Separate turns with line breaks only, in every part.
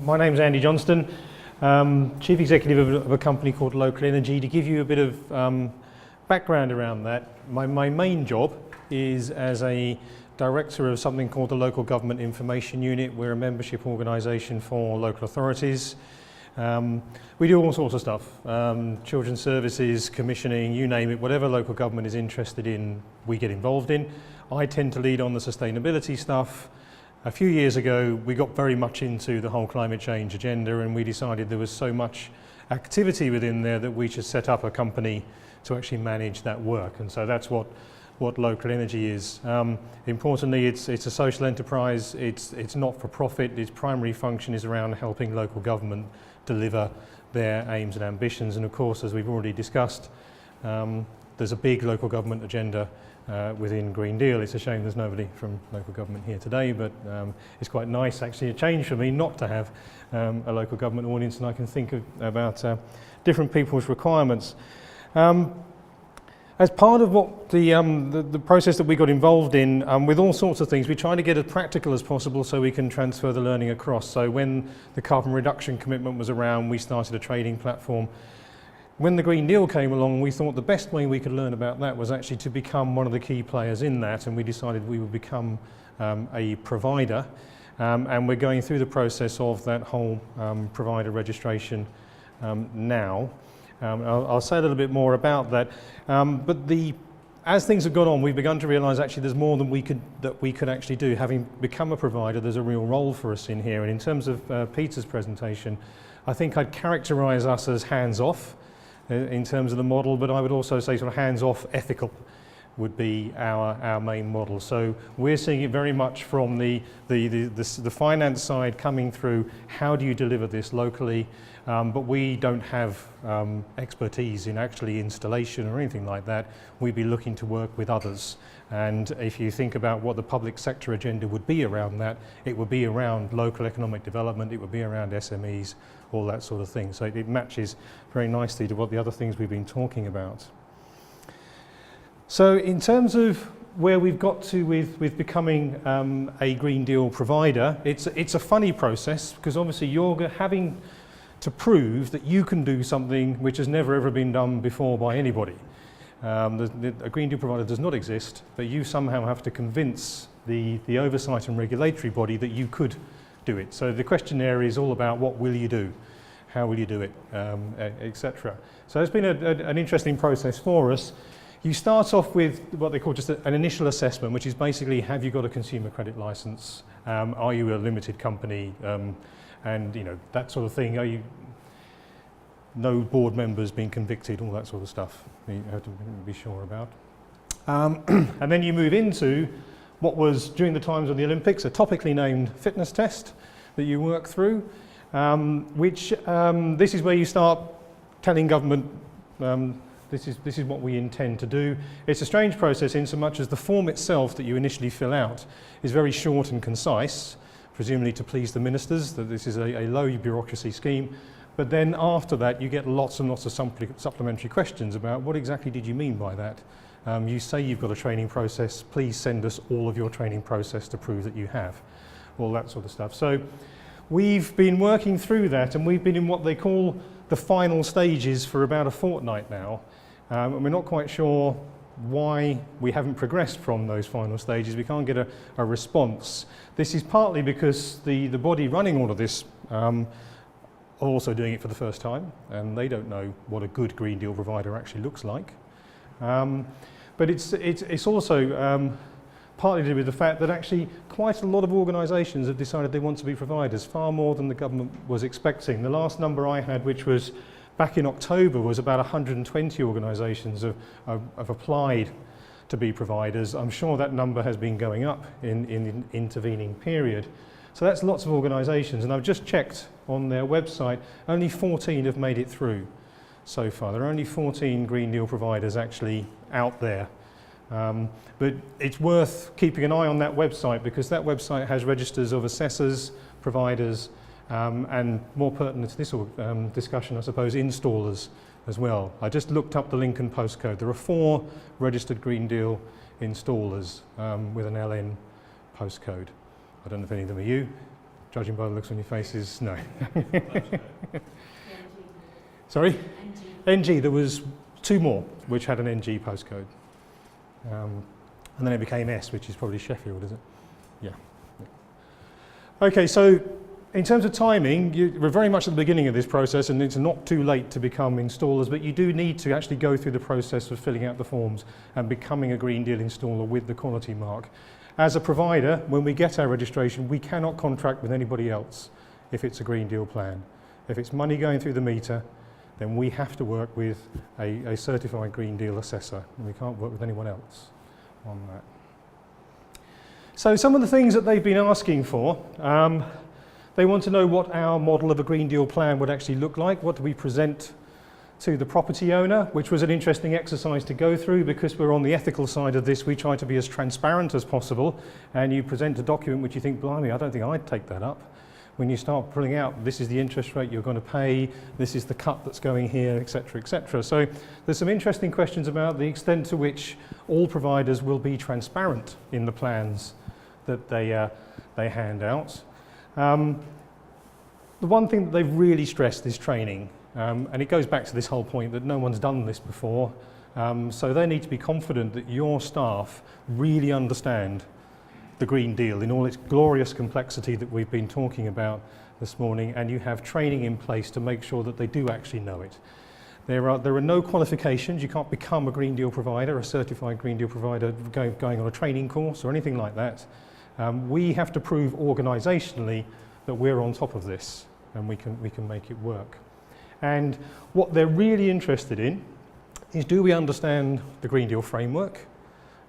My name's Andy Johnston, Chief Executive of a company called Local Energy. To give you a bit of background around that, my main job is as a director of something called the Local Government Information Unit. We're a membership organisation for local authorities. We do all sorts of stuff, children's services, commissioning, you name it, whatever local government is interested in, we get involved in. I tend to lead on the sustainability stuff. A few years ago, we got very much into the whole climate change agenda, and we decided there was so much activity within there that we should set up a company to actually manage that work. And so that's what Local Energy is. Importantly, it's a social enterprise. It's not for profit. Its primary function is around helping local government deliver their aims and ambitions. And of course, as we've already discussed, there's a big local government agenda within Green Deal. It's a shame there's nobody from local government here today, but it's quite nice, actually, a change for me not to have a local government audience, and I can think about different people's requirements. As part of what the process that we got involved in, with all sorts of things, we try to get as practical as possible so we can transfer the learning across. So when the carbon reduction commitment was around, we started a trading platform. When the Green Deal came along, we thought the best way we could learn about that was actually to become one of the key players in that, and we decided we would become a provider, and we're going through the process of that whole provider registration now. I'll say a little bit more about that, but as things have gone on, we've begun to realise actually there's more than we could actually do. Having become a provider, there's a real role for us in here, and in terms of Peter's presentation, I think I'd characterise us as hands-off in terms of the model, but I would also say sort of hands-off ethical would be our main model. So we're seeing it very much from the finance side coming through, how do you deliver this locally, but we don't have expertise in actually installation or anything like that. We'd be looking to work with others, and if you think about what the public sector agenda would be around that, it would be around local economic development, it would be around SMEs, all that sort of thing. So it matches very nicely to what the other things we've been talking about. So in terms of where we've got to with becoming a Green Deal provider, it's a funny process, because obviously you're having to prove that you can do something which has never ever been done before by anybody. A Green Deal provider does not exist, but you somehow have to convince the oversight and regulatory body that you could do it. So the questionnaire is all about what will you do, how will you do it, etc. So it's been an interesting process for us. You start off with what they call just an initial assessment, which is basically, have you got a consumer credit license? Are you a limited company? And you know, that sort of thing. Are you no board members being convicted? All that sort of stuff you have to be sure about. And then you move into what was, during the times of the Olympics, a topically named fitness test that you work through, which this is where you start telling government this is what we intend to do. It's a strange process in so much as the form itself that you initially fill out is very short and concise, presumably to please the ministers, that this is a low bureaucracy scheme. But then after that, you get lots and lots of supplementary questions about what exactly did you mean by that? You say you've got a training process, please send us all of your training process to prove that you have, all that sort of stuff. So we've been working through that, and we've been in what they call the final stages for about a fortnight now. And we're not quite sure why we haven't progressed from those final stages. We can't get a response. This is partly because the body running all of this are also doing it for the first time, and they don't know what a good Green Deal provider actually looks like. But it's also partly to do with the fact that actually quite a lot of organisations have decided they want to be providers, far more than the government was expecting. The last number I had, which was back in October, was about 120 organisations have applied to be providers. I'm sure that number has been going up in the intervening period. So that's lots of organisations, and I've just checked on their website, only 14 have made it through so far. There are only 14 Green Deal providers actually out there. But it's worth keeping an eye on that website, because that website has registers of assessors, providers, and more pertinent to this discussion, I suppose, installers as well. I just looked up the Lincoln postcode. There are 4 registered Green Deal installers with an LN postcode. I don't know if any of them are you. judging by the looks on your faces, no. Sorry? NG, there was 2 more which had an NG postcode. And then it became S, which is probably Sheffield, is it? Yeah. Okay, so in terms of timing, we're very much at the beginning of this process, and it's not too late to become installers, but you do need to actually go through the process of filling out the forms and becoming a Green Deal installer with the quality mark. As a provider, when we get our registration, we cannot contract with anybody else if it's a Green Deal plan. If it's money going through the meter, then we have to work with a certified Green Deal assessor, and we can't work with anyone else on that. So some of the things that they've been asking for, they want to know what our model of a Green Deal plan would actually look like. What do we present to the property owner, which was an interesting exercise to go through because we're on the ethical side of this. We try to be as transparent as possible, and you present a document which you think, blimey, I don't think I'd take that up. When you start pulling out, this is the interest rate you're going to pay, this is the cut that's going here, etc., etc. So there's some interesting questions about the extent to which all providers will be transparent in the plans that they hand out. The one thing that they've really stressed is training, and it goes back to this whole point that no one's done this before, so they need to be confident that your staff really understand the Green Deal in all its glorious complexity that we've been talking about this morning, and you have training in place to make sure that they do actually know it. There are no qualifications. You can't become a Green Deal provider, a certified Green Deal provider going on a training course or anything like that. We have to prove organisationally that we're on top of this and we can make it work. And what they're really interested in is, do we understand the Green Deal framework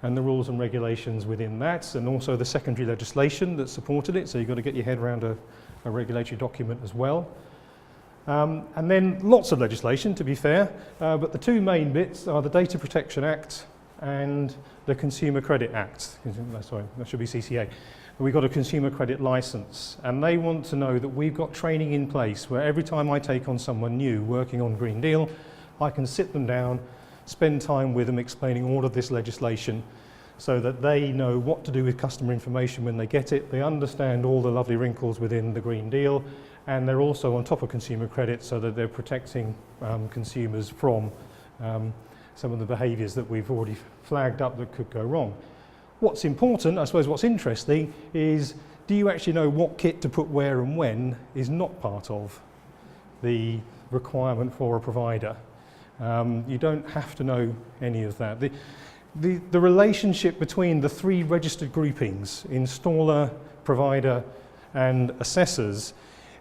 and the rules and regulations within that, and also the secondary legislation that supported it, so you've got to get your head around a regulatory document as well. And then lots of legislation, to be fair, but the 2 main bits are the Data Protection Act and the Consumer Credit Act. Sorry, that should be CCA. We've got a consumer credit license, and they want to know that we've got training in place where every time I take on someone new working on Green Deal, I can sit them down, spend time with them explaining all of this legislation so that they know what to do with customer information when they get it, they understand all the lovely wrinkles within the Green Deal, and they're also on top of consumer credit so that they're protecting consumers from some of the behaviours that we've already flagged up that could go wrong. What's important, I suppose what's interesting, is do you actually know what kit to put where and when is not part of the requirement for a provider. You don't have to know any of that. The relationship between the 3 registered groupings, installer, provider and assessors,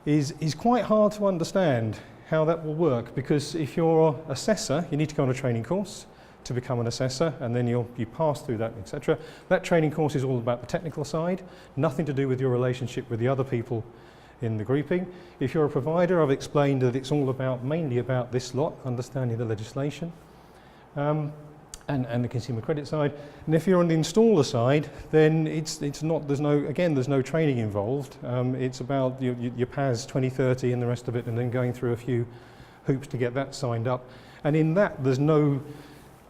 is quite hard to understand how that will work, because if you're an assessor, you need to go on a training course to become an assessor, and then you pass through that, etc. That training course is all about the technical side, nothing to do with your relationship with the other people in the grouping. If you're a provider, I've explained that it's all about, mainly about this lot, understanding the legislation and the consumer credit side. And if you're on the installer side, then it's not, there's no training involved. It's about your PAS 2030 and the rest of it, and then going through a few hoops to get that signed up. And in that, there's no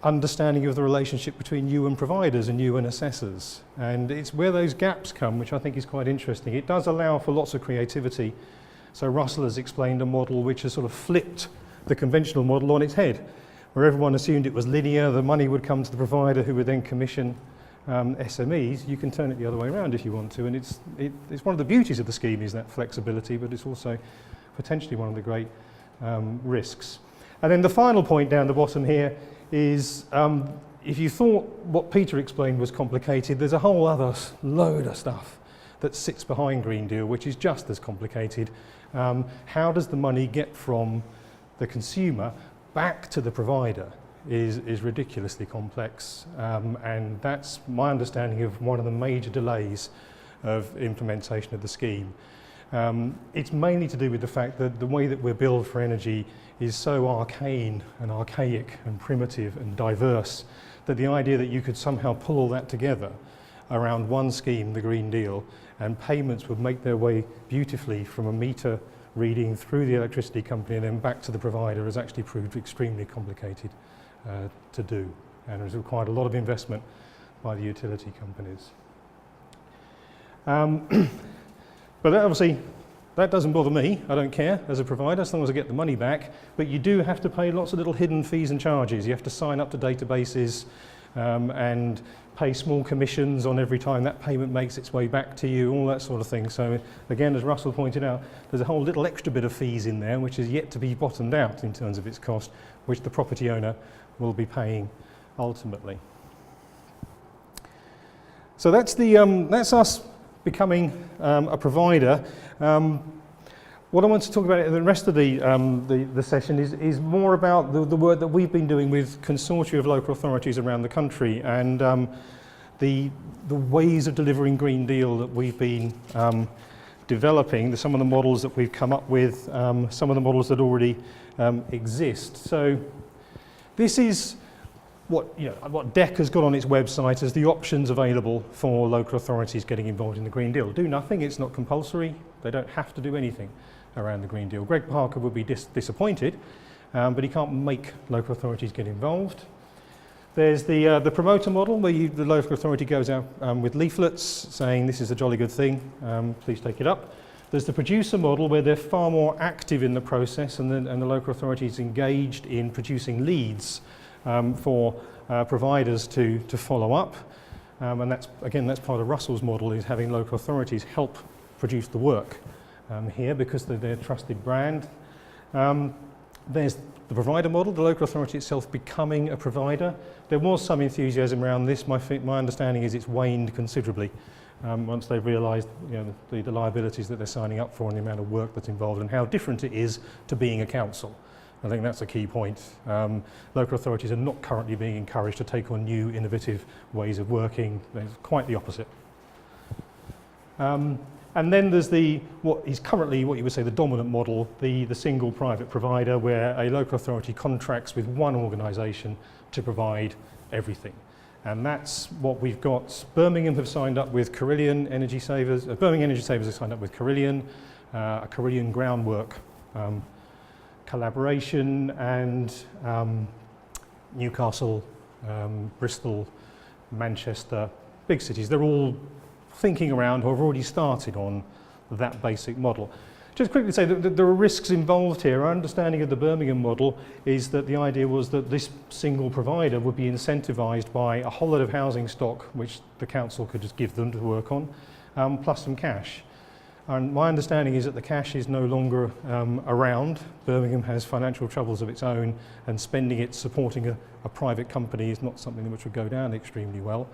understanding of the relationship between you and providers and you and assessors. And it's where those gaps come, which I think is quite interesting. It does allow for lots of creativity. So Russell has explained a model which has sort of flipped the conventional model on its head, where everyone assumed it was linear, the money would come to the provider who would then commission SMEs. You can turn it the other way around if you want to, and it's one of the beauties of the scheme is that flexibility, but it's also potentially one of the great risks. And then the final point down the bottom here is, if you thought what Peter explained was complicated, there's a whole other load of stuff that sits behind Green Deal, which is just as complicated. How does the money get from the consumer back to the provider is ridiculously complex, and that's my understanding of one of the major delays of implementation of the scheme. It's mainly to do with the fact that the way that we're billed for energy is so arcane and archaic and primitive and diverse that the idea that you could somehow pull all that together around one scheme, the Green Deal, and payments would make their way beautifully from a meter reading through the electricity company and then back to the provider has actually proved extremely complicated to do, and has required a lot of investment by the utility companies. But that obviously, that doesn't bother me. I don't care as a provider, as long as I get the money back. But you do have to pay lots of little hidden fees and charges. You have to sign up to databases and pay small commissions on every time that payment makes its way back to you, all that sort of thing. So again, as Russell pointed out, there's a whole little extra bit of fees in there, which is yet to be bottomed out in terms of its cost, which the property owner will be paying ultimately. So that's us becoming a provider. What I want to talk about in the rest of the session is more about the work that we've been doing with consortia of local authorities around the country, and the ways of delivering Green Deal that we've been developing, some of the models that we've come up with, some of the models that already exist. So this is what DEC has got on its website as the options available for local authorities getting involved in the Green Deal. Do nothing, it's not compulsory, they don't have to do anything around the Green Deal. Greg Parker would be disappointed, but he can't make local authorities get involved. There's the promoter model, where the local authority goes out with leaflets saying this is a jolly good thing, please take it up. There's the producer model, where they're far more active in the process, and the local authority is engaged in producing leads for providers to follow up. And that's part of Russell's model, is having local authorities help produce the work here, because they're their trusted brand. There's the provider model, the local authority itself becoming a provider. There was some enthusiasm around this. My understanding is it's waned considerably once they've realised the liabilities that they're signing up for and the amount of work that's involved and how different it is to being a council. I think that's a key point. Local authorities are not currently being encouraged to take on new, innovative ways of working. It's quite the opposite. And then there's what is currently what you would say the dominant model, the single private provider, where a local authority contracts with one organisation to provide everything. And that's what we've got. Birmingham have signed up with Carillion Energy Savers. Birmingham Energy Savers have signed up with Carillion, a Carillion groundwork collaboration, and Newcastle, Bristol, Manchester, big cities. They're all thinking around or have already started on that basic model. Just quickly say that there are risks involved here. Our understanding of the Birmingham model is that the idea was that this single provider would be incentivised by a whole lot of housing stock, which the council could just give them to work on, plus some cash. And my understanding is that the cash is no longer around. Birmingham has financial troubles of its own, and spending it supporting a private company is not something which would go down extremely well.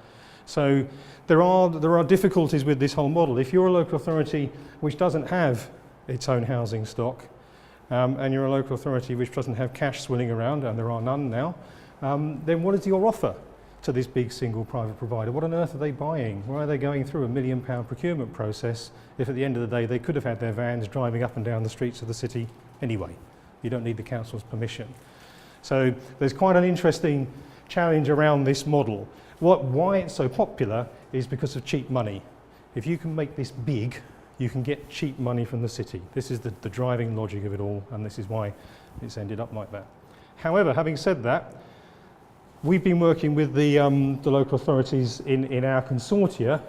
So there are difficulties with this whole model. If you're a local authority which doesn't have its own housing stock, and you're a local authority which doesn't have cash swilling around, and there are none now, then what is your offer to this big single private provider? What on earth are they buying? Why are they going through £1 million procurement process if at the end of the day they could have had their vans driving up and down the streets of the city anyway? You don't need the council's permission. So there's quite an interesting challenge around this model. Why it's so popular is because of cheap money. If you can make this big, you can get cheap money from the city. This is the driving logic of it all, and this is why it's ended up like that. However, having said that, we've been working with the local authorities in our consortia,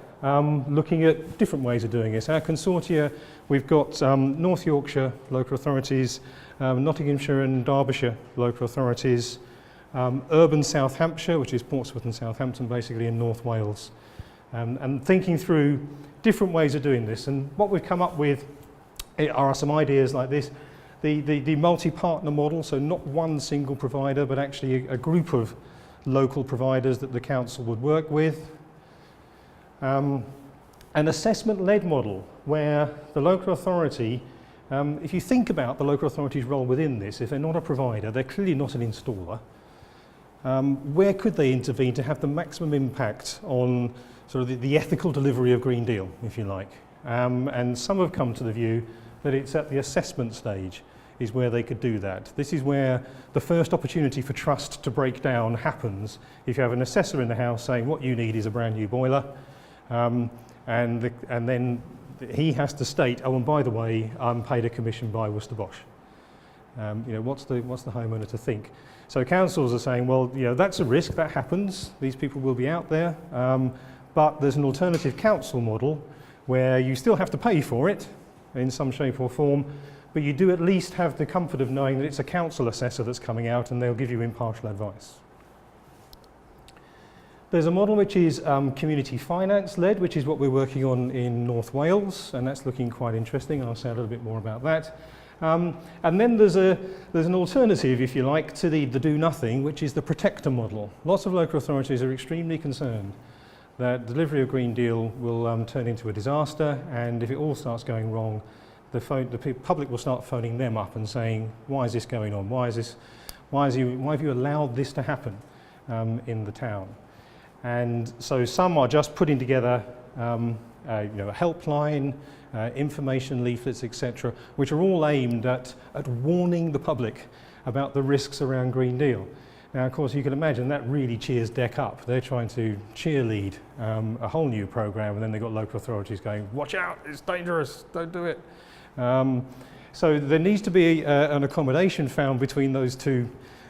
looking at different ways of doing this. Our consortia, we've got North Yorkshire local authorities, Nottinghamshire and Derbyshire local authorities, urban South Hampshire, which is Portsmouth and Southampton basically, in North Wales, and thinking through different ways of doing this. And what we've come up with are some ideas like this. The multi-partner model, so not one single provider, but actually a group of local providers that the council would work with. An assessment-led model where the local authority, if you think about the local authority's role within this, if they're not a provider, they're clearly not an installer. Where could they intervene to have the maximum impact on sort of the ethical delivery of Green Deal, if you like? And some have come to the view that it's at the assessment stage is where they could do that. This is where the first opportunity for trust to break down happens. If you have an assessor in the house saying what you need is a brand new boiler, and then he has to state, oh, and by the way, I'm paid a commission by Worcester Bosch. What's the homeowner to think? So councils are saying, well, that's a risk, that happens. These people will be out there, but there's an alternative council model where you still have to pay for it in some shape or form, but you do at least have the comfort of knowing that it's a council assessor that's coming out and they'll give you impartial advice. There's a model which is community finance led, which is what we're working on in North Wales, and that's looking quite interesting. I'll say a little bit more about that. And then there's an alternative, if you like, to the do nothing, which is the protector model. Lots of local authorities are extremely concerned that delivery of Green Deal will turn into a disaster, and if it all starts going wrong, the public will start phoning them up and saying, why is this going on? Why have you allowed this to happen in the town? And so some are just putting together a helpline, information leaflets, etc., which are all aimed at warning the public about the risks around Green Deal. Now, of course, you can imagine that really cheers DEC up. They're trying to cheerlead a whole new programme, and then they've got local authorities going, watch out, it's dangerous, don't do it. So there needs to be an accommodation found between those two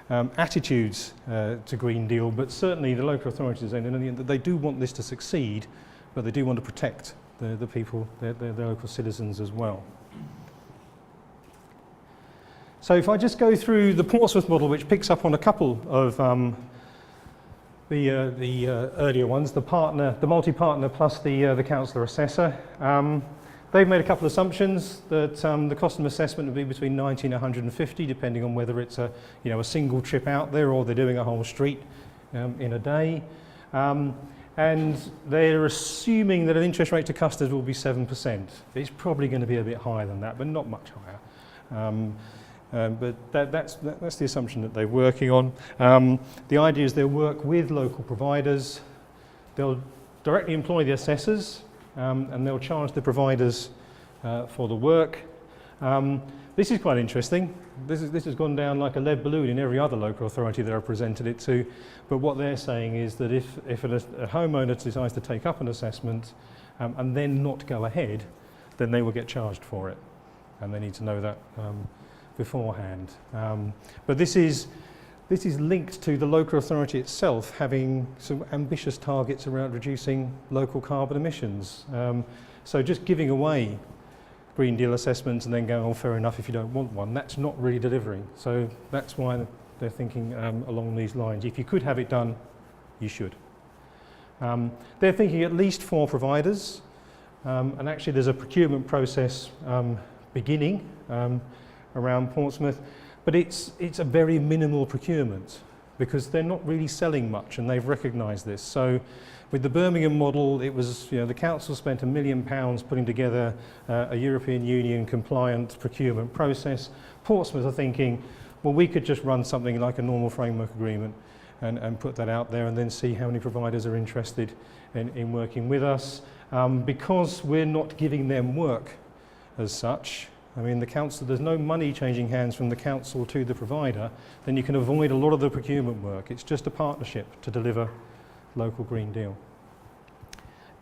attitudes to Green Deal, but certainly the local authorities, they do want this to succeed, but they do want to protect the people, their local citizens as well. So if I just go through the Portsmouth model, which picks up on a couple of the earlier ones, the multi-partner plus the councillor assessor. They've made a couple of assumptions that the cost of assessment would be between 90 and 150, depending on whether it's a single trip out there or they're doing a whole street in a day. And they're assuming that an interest rate to customers will be 7%. It's probably going to be a bit higher than that, but not much higher. But that's the assumption that they're working on. The idea is they'll work with local providers, they'll directly employ the assessors, and they'll charge the providers for the work. This is quite interesting. This has gone down like a lead balloon in every other local authority that I've presented it to. But what they're saying is that if a homeowner decides to take up an assessment and then not go ahead, then they will get charged for it. And they need to know that beforehand. But this is linked to the local authority itself having some ambitious targets around reducing local carbon emissions. So just giving away Green Deal assessments and then going, oh, fair enough if you don't want one, that's not really delivering. So that's why they're thinking along these lines. If you could have it done, you should. They're thinking at least 4 providers, and actually there's a procurement process beginning around Portsmouth, but it's a very minimal procurement because they're not really selling much, and they've recognised this. So with the Birmingham model, it was, the council spent £1 million putting together a European Union compliant procurement process. Portsmouth are thinking, well, we could just run something like a normal framework agreement and put that out there and then see how many providers are interested in working with us. Because we're not giving them work as such, I mean, the council, there's no money changing hands from the council to the provider, then you can avoid a lot of the procurement work. It's just a partnership to deliver local Green Deal.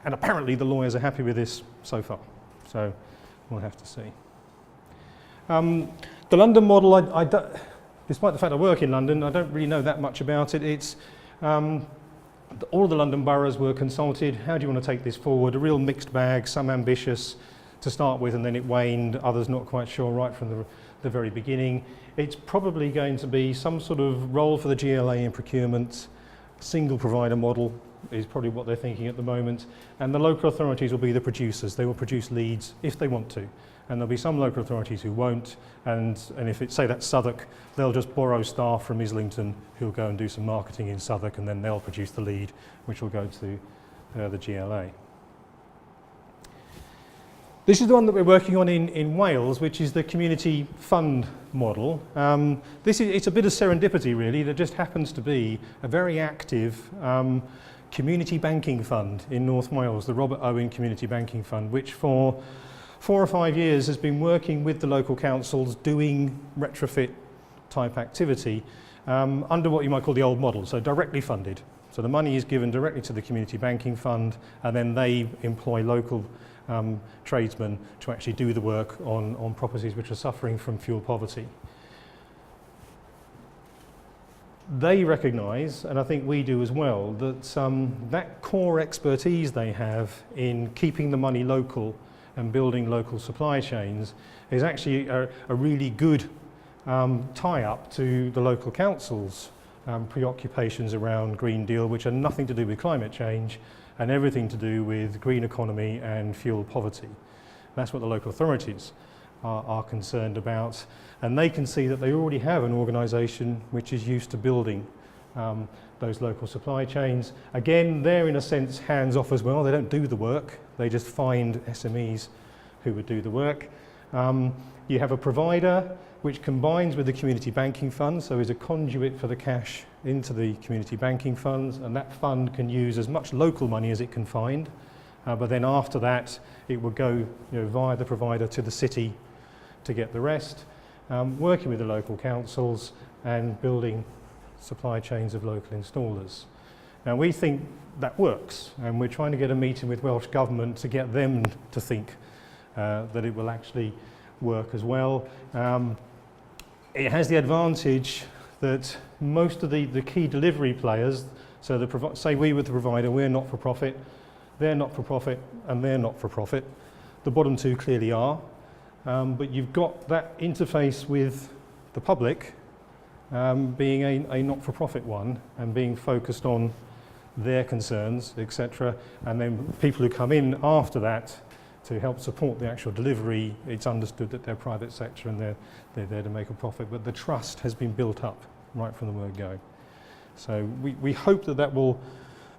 And apparently the lawyers are happy with this so far, so we'll have to see. The London model, despite the fact I work in London, I don't really know that much about it. It's all of the London boroughs were consulted. How do you want to take this forward? A real mixed bag, some ambitious to start with, and then it waned, others not quite sure right from the very beginning. It's probably going to be some sort of role for the GLA in procurement. Single provider model is probably what they're thinking at the moment, and the local authorities will be the producers. They will produce leads if they want to, and there'll be some local authorities who won't, and if it's, say that's Southwark, they'll just borrow staff from Islington who'll go and do some marketing in Southwark, and then they'll produce the lead which will go to the GLA. This is the one that we're working on in Wales, which is the community fund model. It's a bit of serendipity really. There just happens to be a very active community banking fund in North Wales, the Robert Owen Community Banking Fund, which for 4 or 5 years has been working with the local councils doing retrofit type activity under what you might call the old model, so directly funded. So the money is given directly to the community banking fund, and then they employ local tradesmen to actually do the work on properties which are suffering from fuel poverty. they recognise, and I think we do as well, that that core expertise they have in keeping the money local and building local supply chains is actually a really good tie-up to the local council's preoccupations around Green Deal, which are nothing to do with climate change and everything to do with green economy and fuel poverty. That's what the local authorities are concerned about, and they can see that they already have an organisation which is used to building those local supply chains. Again, they're in a sense hands-off as well. They don't do the work, they just find SMEs who would do the work. You have a provider which combines with the community banking fund, so is a conduit for the cash into the community banking funds, and that fund can use as much local money as it can find, but then after that it will go via the provider to the city to get the rest, working with the local councils and building supply chains of local installers. Now we think that works, and we're trying to get a meeting with Welsh Government to get them to think that it will actually work as well. It has the advantage that most of the key delivery players, so say we were the provider, we're not for profit, they're not for profit, and they're not for profit. The bottom two clearly are, but you've got that interface with the public being a not-for-profit one and being focused on their concerns, etc. And then people who come in after that to help support the actual delivery, it's understood that they're private sector and they're there to make a profit, but the trust has been built up right from the word go. So we hope that that will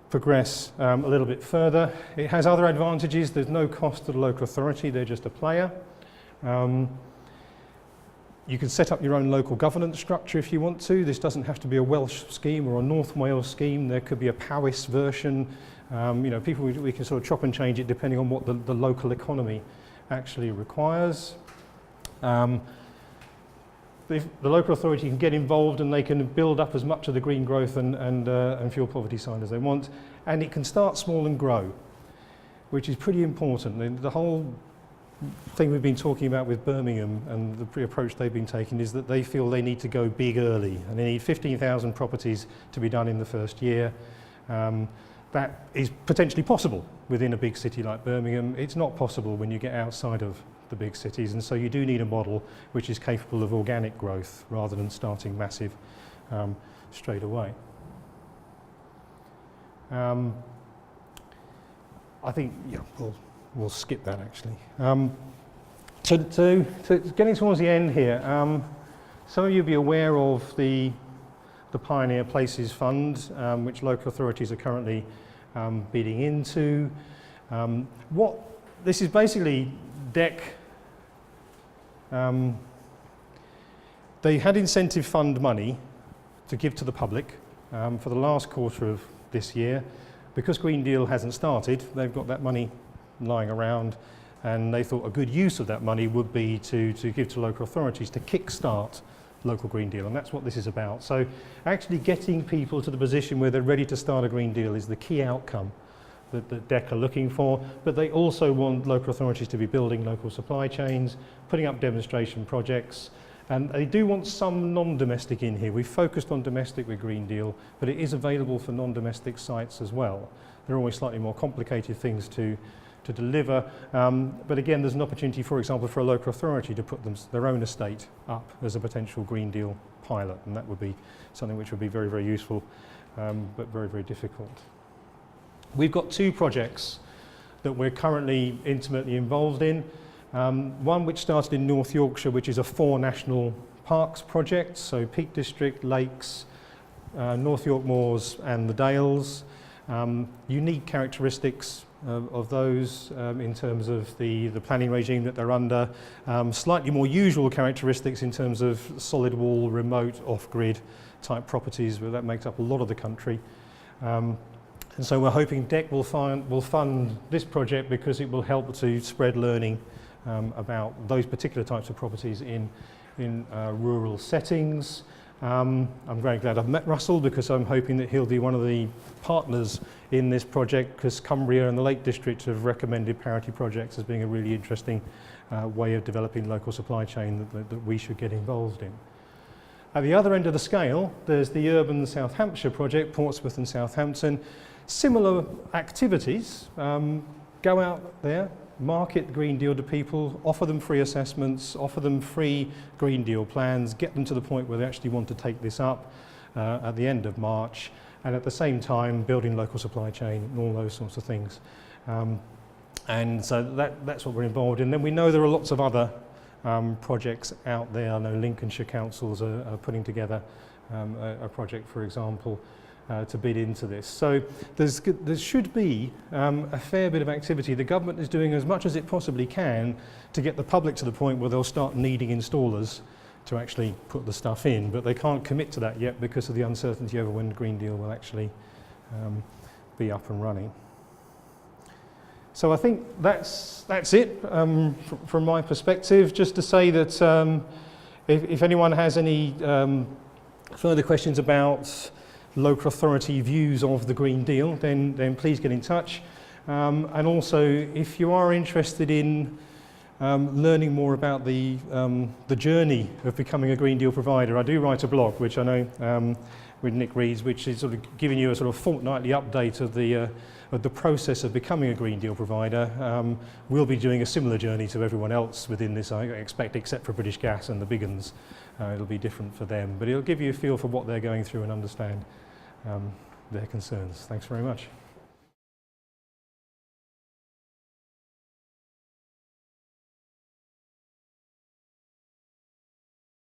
progress a little bit further. It has other advantages. There's no cost to the local authority, they're just a player. You can set up your own local governance structure if you want to. This doesn't have to be a Welsh scheme or a North Wales scheme. There could be a Powys version. People, we can sort of chop and change it depending on what the local economy actually requires. The local authority can get involved and they can build up as much of the green growth and fuel poverty side as they want. And it can start small and grow, which is pretty important. The whole thing we've been talking about with Birmingham and the approach they've been taking is that they feel they need to go big early, and they need 15,000 properties to be done in the first year. That is potentially possible within a big city like Birmingham. It's not possible when you get outside of the big cities, and so you do need a model which is capable of organic growth rather than starting massive straight away. I think we'll skip that actually. So getting towards the end here, some of you will be aware of the Pioneer Places Fund, which local authorities are currently bidding into. This is basically DEC. They had incentive fund money to give to the public for the last quarter of this year. Because Green Deal hasn't started, they've got that money lying around, and they thought a good use of that money would be to give to local authorities to kickstart local Green Deal, and that's what this is about. So actually getting people to the position where they're ready to start a Green Deal is the key outcome that DEC are looking for, but they also want local authorities to be building local supply chains, putting up demonstration projects, and they do want some non-domestic in here. We've focused on domestic with Green Deal, but it is available for non-domestic sites as well. They're always slightly more complicated things to deliver, but again there's an opportunity, for example, for a local authority to put their own estate up as a potential Green Deal pilot, and that would be something which would be very, very useful, but very, very difficult. We've got two projects that we're currently intimately involved in. One which started in North Yorkshire, which is a 4 national parks project, so Peak District, Lakes, North York Moors and the Dales. Unique characteristics of those in terms of the planning regime that they're under, slightly more usual characteristics in terms of solid wall, remote, off-grid type properties, where that makes up a lot of the country. And so we're hoping DEC will fund this project because it will help to spread learning about those particular types of properties in rural settings. I'm very glad I've met Russell, because I'm hoping that he'll be one of the partners in this project, because Cumbria and the Lake District have recommended parity projects as being a really interesting way of developing local supply chain that we should get involved in. At the other end of the scale, there's the urban South Hampshire project, Portsmouth and Southampton. Similar activities, go out there, market the Green Deal to people, offer them free assessments, offer them free Green Deal plans, get them to the point where they actually want to take this up at the end of March, and at the same time building local supply chain and all those sorts of things. And so that's what we're involved in. Then we know there are lots of other projects out there. I know Lincolnshire councils are putting together a project, for example, to bid into this. So there should be a fair bit of activity. The government is doing as much as it possibly can to get the public to the point where they'll start needing installers to actually put the stuff in, but they can't commit to that yet because of the uncertainty over when the Green Deal will actually be up and running. So I think that's it from my perspective. Just to say that if anyone has any further questions about local authority views of the Green Deal, then please get in touch. And also, if you are interested in learning more about the journey of becoming a Green Deal provider, I do write a blog, which I know with Nick reads, which is sort of giving you a sort of fortnightly update of the process of becoming a Green Deal provider. We'll be doing a similar journey to everyone else within this, I expect, except for British Gas and the big uns. It'll be different for them, but it'll give you a feel for what they're going through and understand their concerns. Thanks very much.